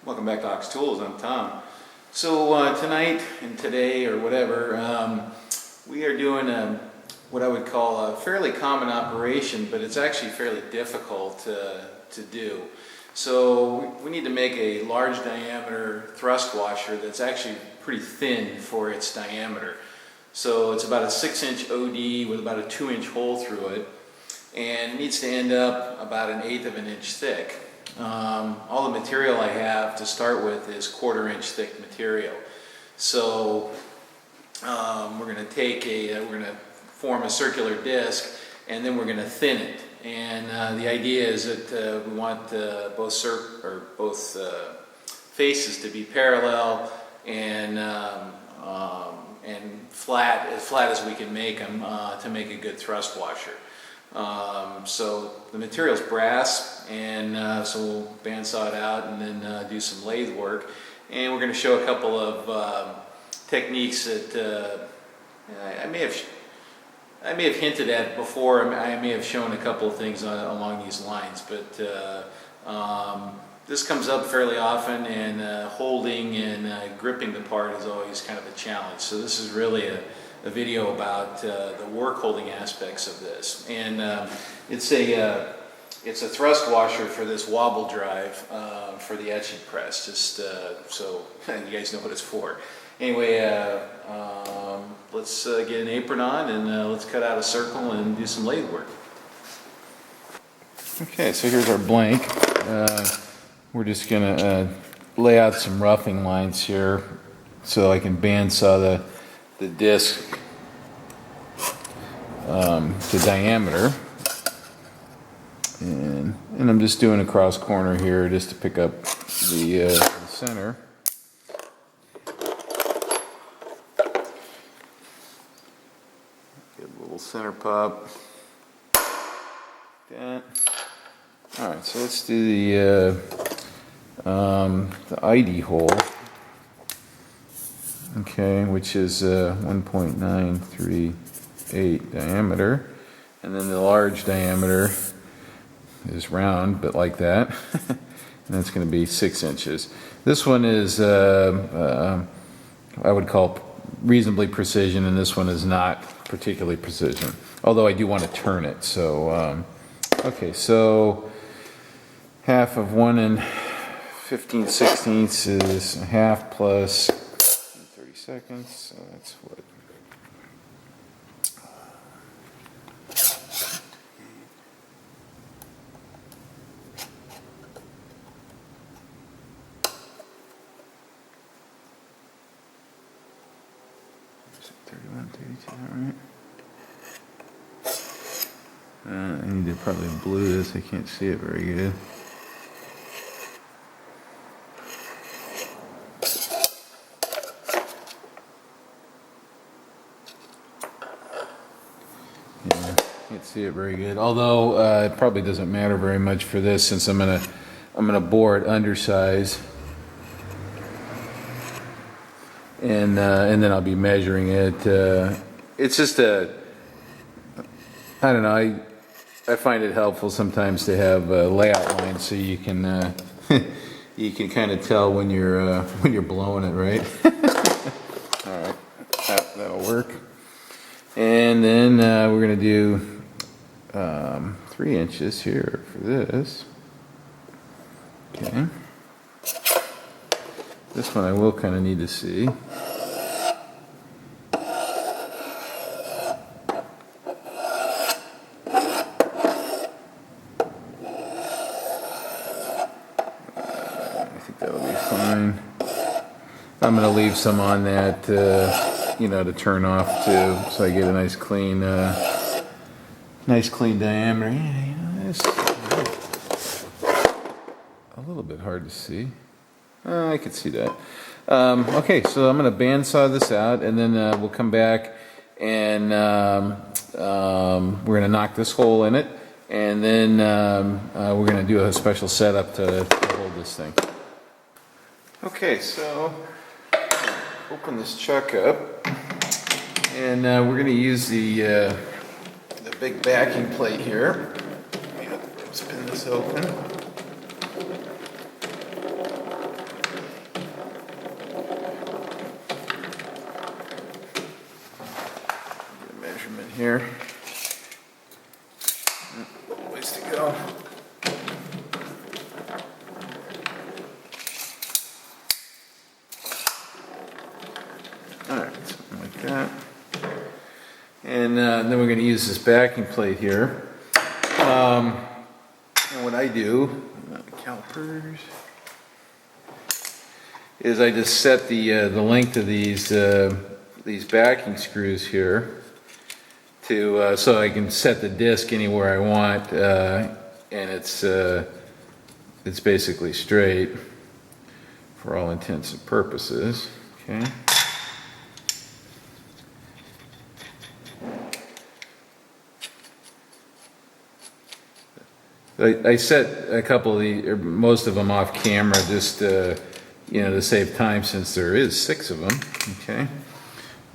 Welcome back to Ox Tools. I'm Tom. So tonight and today or whatever, we are doing what I would call a fairly common operation, but it's actually fairly difficult to do. So we need to make a large diameter thrust washer that's actually pretty thin for its diameter. So it's about a 6-inch OD with about a 2-inch hole through it, and it needs to end up about 1/8 of an inch thick. All the material I have to start with is 1/4 inch thick material. So we're going to form a circular disc, and then we're going to thin it. And the idea is that we want both faces to be parallel and flat, as flat as we can make them to make a good thrust washer. So the material's brass, and so we'll bandsaw it out and then do some lathe work. And we're going to show a couple of techniques that I may have hinted at before. I may have shown a couple of things along these lines, but this comes up fairly often, and holding and gripping the part is always kind of a challenge. So this is really a video about the work holding aspects of this. And it's a thrust washer for this Wabble drive for the etching press, just so you guys know what it's for. Anyway, let's get an apron on, and let's cut out a circle and do some lathe work. Okay, so here's our blank. We're just going to lay out some roughing lines here so I can bandsaw the disc to diameter, and I'm just doing a cross corner here just to pick up the center. Get a little center pop. That. All right, so let's do the ID hole. Okay, which is 1.938 diameter, and then the large diameter is round, but like that, and that's going to be 6 inches. This one is I would call reasonably precision, and this one is not particularly precision, although I do want to turn it. So okay, so half of 1 15/16 is a half plus 30 seconds, so that's what? Is it 31, 32, right? I need to probably blue this, I can't see it very good. Can't see it very good, although it probably doesn't matter very much for this, since I'm gonna bore it undersize, and then I'll be measuring it. It's just I don't know. I find it helpful sometimes to have layout lines so you can you can kind of tell when you're blowing it, right? All right, that'll work. And then we're gonna do 3 inches here for this. Okay. This one I will kind of need to see. I think that'll be fine. I'm gonna leave some on that, to turn off too, so I get a nice clean diameter. Yeah, it's a little bit hard to see. I could see that. Okay, so I'm going to bandsaw this out, and then we'll come back, and we're going to knock this hole in it, and then we're going to do a special setup to hold this thing. Okay, so open this chuck up, and we're going to use the big backing plate here. Spin this open. him in here. Ways to go. Alright, something like that. And then we're going to use this backing plate here. And what I do, calipers, is I just set the length of these backing screws here to so I can set the disc anywhere I want, and it's basically straight for all intents and purposes. Okay. I set a couple of the, or most of them off camera, just to save time, since there is 6 of them. Okay.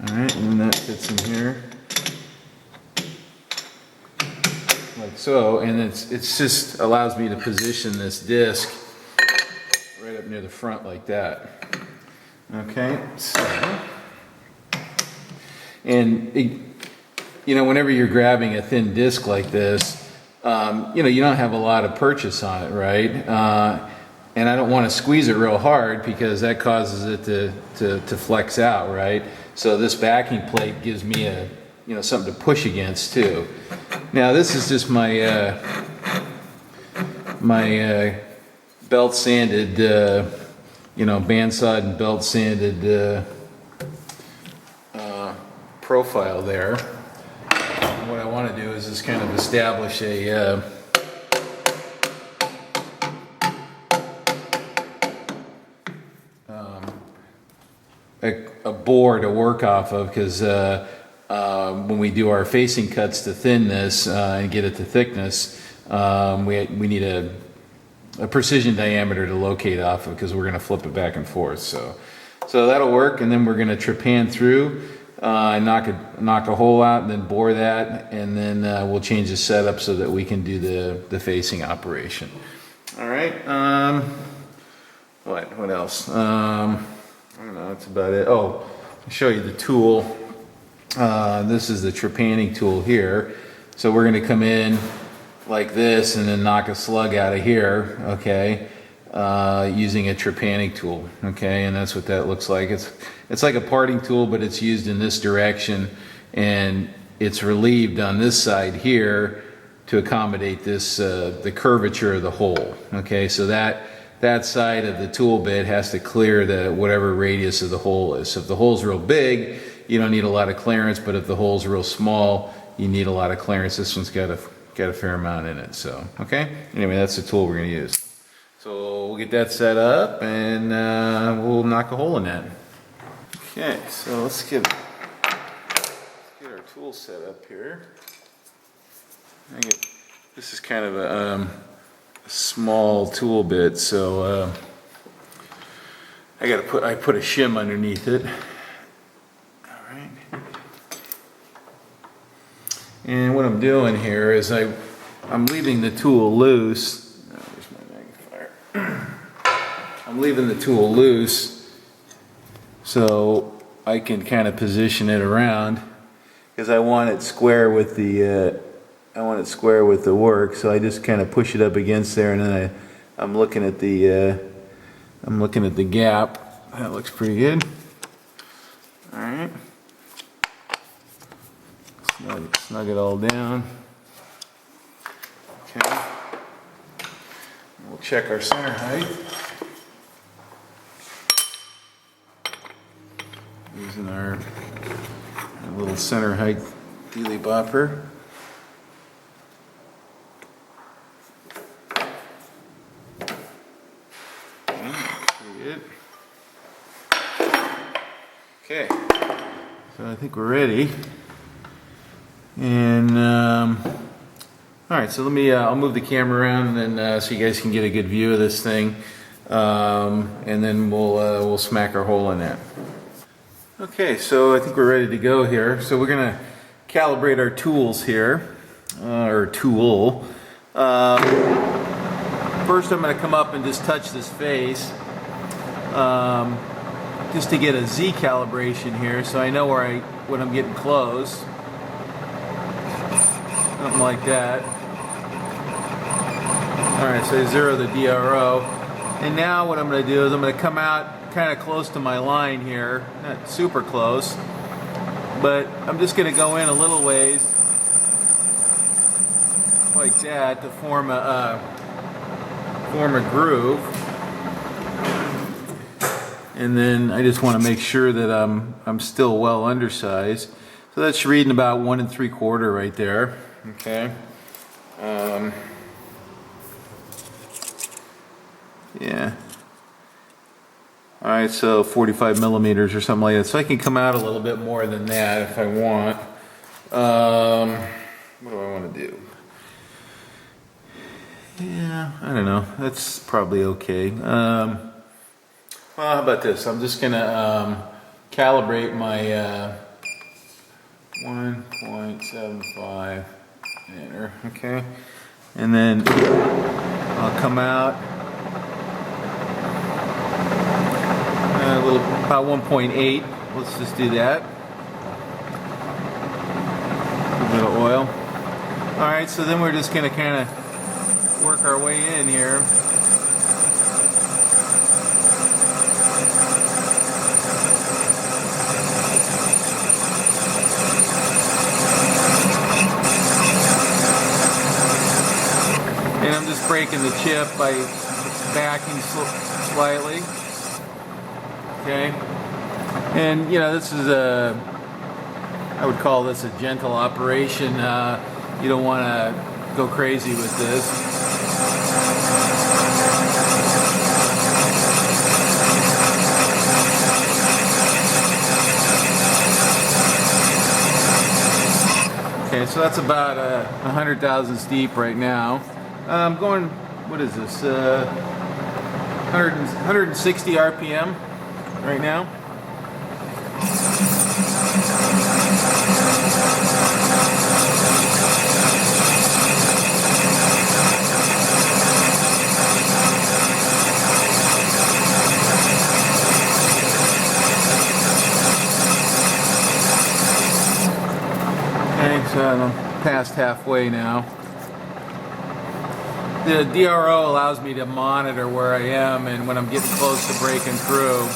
All right, and that fits in here like so, and it's just allows me to position this disc right up near the front like that. Okay. So, and whenever you're grabbing a thin disc like this, you don't have a lot of purchase on it, right? And I don't want to squeeze it real hard because that causes it to flex out, right? So this backing plate gives me something to push against too. Now this is just my belt sanded, bandsawed and belt sanded profile there. What I want to do is just kind of establish a bore to work off of, because when we do our facing cuts to thin this and get it to thickness, we need a precision diameter to locate off of, because we're going to flip it back and forth. So that'll work, and then we're going to trepan through. Knock a hole out and then bore that, and then we'll change the setup so that we can do the facing operation. All right. What else? I don't know. That's about it. Oh, I'll show you the tool. This is the trepanning tool here. So we're going to come in like this and then knock a slug out of here. Okay. Using a trepanning tool, okay, and that's what that looks like. It's like a parting tool, but it's used in this direction, and it's relieved on this side here to accommodate this the curvature of the hole. Okay, so that side of the tool bit has to clear the whatever radius of the hole is. So if the hole's real big, you don't need a lot of clearance, but if the hole's real small, you need a lot of clearance. This one's got a fair amount in it. So okay, anyway, that's the tool we're going to use. So we'll get that set up, and we'll knock a hole in that. Okay, so let's get our tool set up here. This is kind of a small tool bit, so I put a shim underneath it. All right. And what I'm doing here is I'm leaving the tool loose. I'm leaving the tool loose so I can kind of position it around, because I want it square with the work. So I just kind of push it up against there, and then I'm looking at the gap. That looks pretty good. All right, snug it all down. Okay. We'll check our center height. Using our little center height dealy bopper. Pretty good. Okay, so I think we're ready. And all right, so let me, I'll move the camera around, and then so you guys can get a good view of this thing, and then we'll smack our hole in that. Okay, so I think we're ready to go here. So we're gonna calibrate our tools here, or tool. First I'm gonna come up and just touch this face, just to get a Z calibration here, so I know when I'm getting close. something like that. Alright, so I zero the DRO. And now what I'm going to do is I'm going to come out kind of close to my line here. Not super close. But I'm just going to go in a little ways. Like that to form a groove. And then I just want to make sure that I'm still well undersized. So that's reading about 1 3/4 right there. Okay. Yeah. All right, so 45 millimeters or something like that. So I can come out a little bit more than that if I want. What do I want to do? Yeah, I don't know. That's probably okay. Well, how about this? I'm just gonna calibrate my 1.75 enter. Okay, and then I'll come out a little about 1.8. Let's just do that. A little bit of oil. All right, so then we're just gonna kind of work our way in here. And I'm just breaking the chip by backing slightly. Okay. And you know, this is I would call this a gentle operation. You don't want to go crazy with this. Okay, so that's about 100 thousandths deep right now. I'm going, what is this, 160 RPM right now. Okay, so I'm past halfway now. The DRO allows me to monitor where I am and when I'm getting close to breaking through.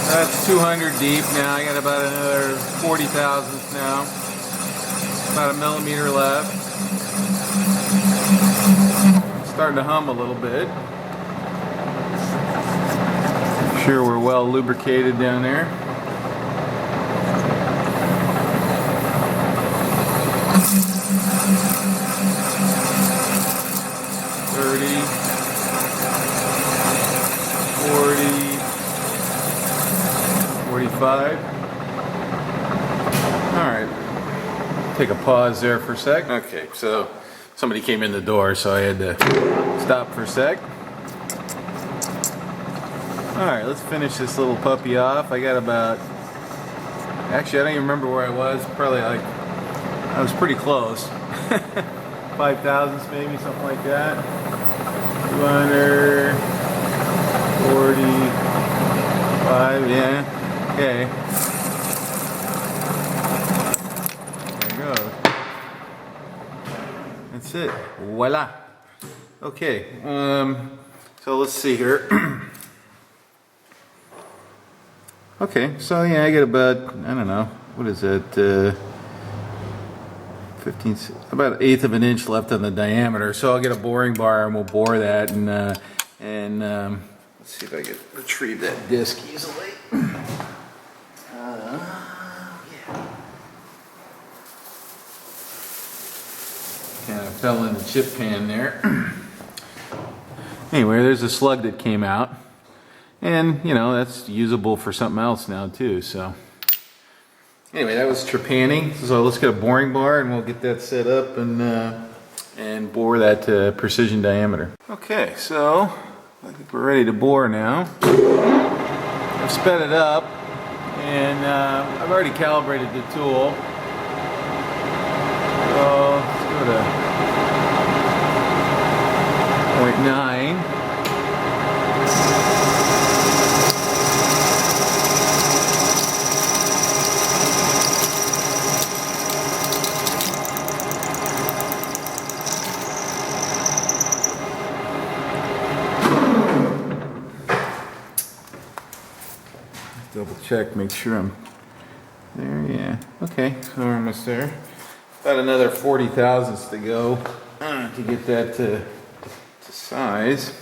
That's 200 deep now. I got about another 40 thousandths now. About a millimeter left. It's starting to hum a little bit. Sure, we're well lubricated down there. Alright, take a pause there for a sec. Okay, so somebody came in the door, so I had to stop for a sec. Alright, let's finish this little puppy off. I got about, actually I don't even remember where I was, probably like, I was pretty close. 5 thousandths maybe, something like that. 245, yeah. Okay. There it goes. That's it. Voila. Okay. So let's see here. Okay. So yeah, I got about, I don't know, what is that? 15, about 1/8 of an inch left on the diameter. So I'll get a boring bar and we'll bore that and let's see if I can retrieve that disc easily. Kind of fell in the chip pan there. Anyway, there's a slug that came out. And, you know, that's usable for something else now too, so. Anyway, that was trepanning. So let's get a boring bar and we'll get that set up and bore that to precision diameter. Okay, so I think we're ready to bore now. I've sped it up and I've already calibrated the tool. So let's go to 0.9. Double check, make sure I'm there. Yeah, okay, so we're almost there. About another 40 thousandths to go to get that to size.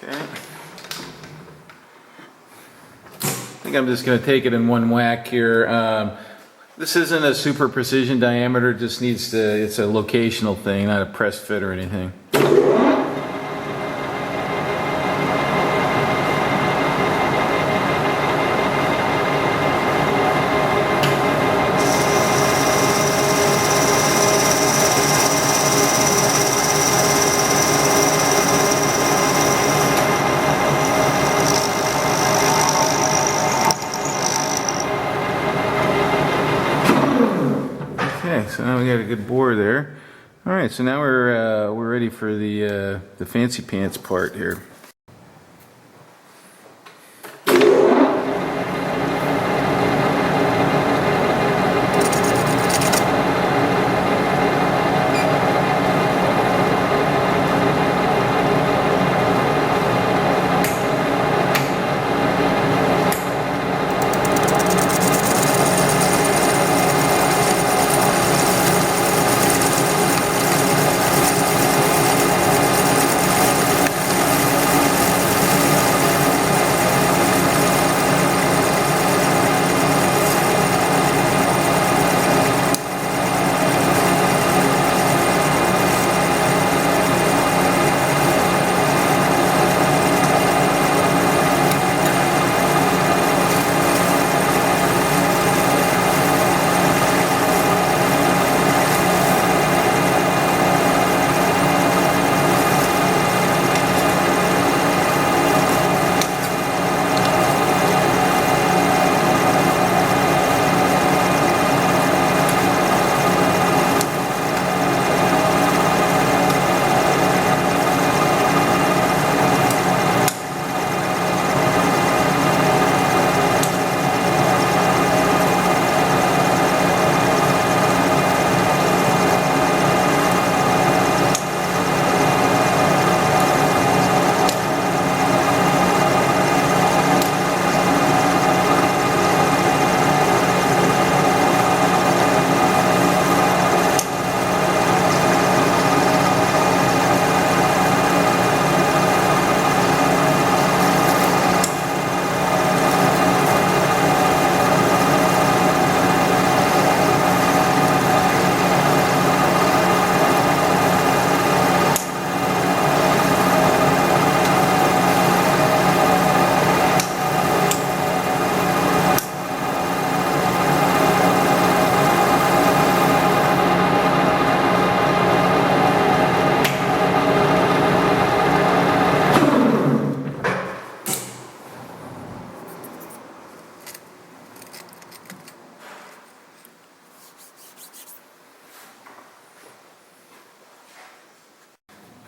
Okay. I think I'm just going to take it in one whack here. This isn't a super precision diameter, it just needs to, it's a locational thing, not a press fit or anything. Okay, so now we got a good bore there. All right, so now we're ready for the fancy pants part here.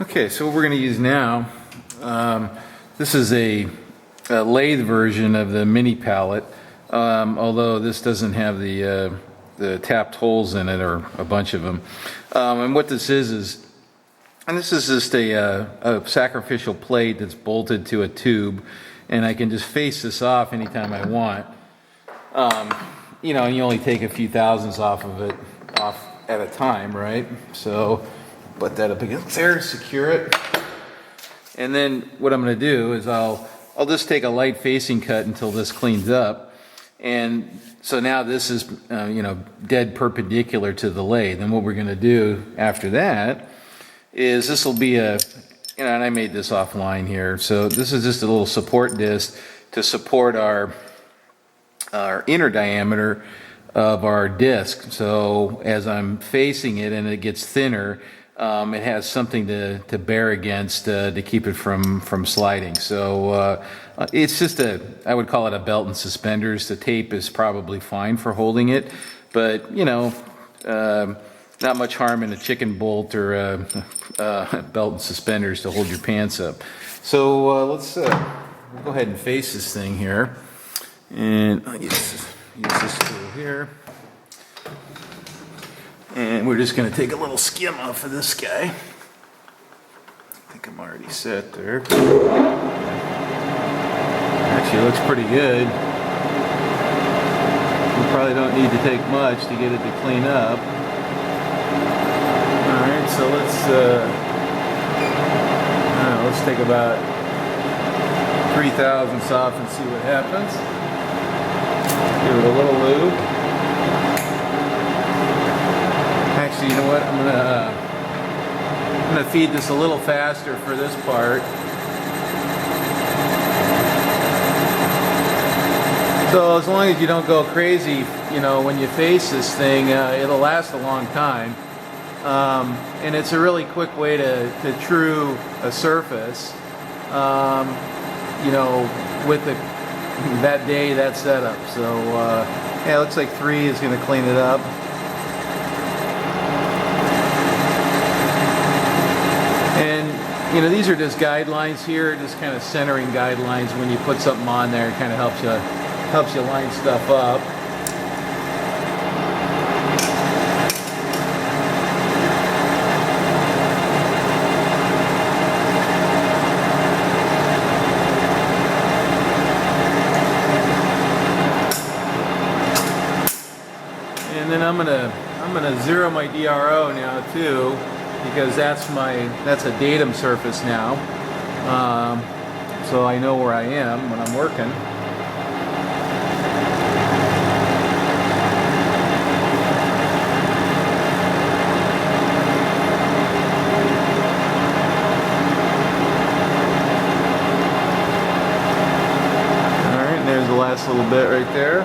Okay, so what we're going to use now, this is a lathe version of the mini pallet, although this doesn't have the tapped holes in it, or a bunch of them. And what this is and this is just a sacrificial plate that's bolted to a tube, and I can just face this off anytime I want. You know, and you only take a few thousandths off of it, at a time, right? So put that up against there, secure it. And then what I'm going to do is I'll just take a light facing cut until this cleans up. And so now this is, you know, dead perpendicular to the lathe. And what we're going to do after that is this will be a, and I made this offline here. So this is just a little support disc to support our inner diameter of our disc. So as I'm facing it and it gets thinner, it has something to bear against to keep it from sliding. So it's just I would call it a belt and suspenders. The tape is probably fine for holding it, but not much harm in a chicken bolt or a belt and suspenders to hold your pants up. So let's go ahead and face this thing here. And I'll use this tool here. And we're just going to take a little skim off of this guy. I think I'm already set there. Actually, it looks pretty good. We probably don't need to take much to get it to clean up. Alright, so let's take about 3/1000 off and see what happens. Give it a little lube. Actually, you know what? I'm gonna feed this a little faster for this part. So as long as you don't go crazy, when you face this thing, it'll last a long time. And it's a really quick way to true a surface. With that day, that setup. So yeah, it looks like 3 is going to clean it up. And these are just guidelines here, just kind of centering guidelines. When you put something on there, it kind of helps you line stuff up. And then I'm gonna zero my DRO now too, because that's a datum surface now. So I know where I am when I'm working. All right, and there's the last little bit right there.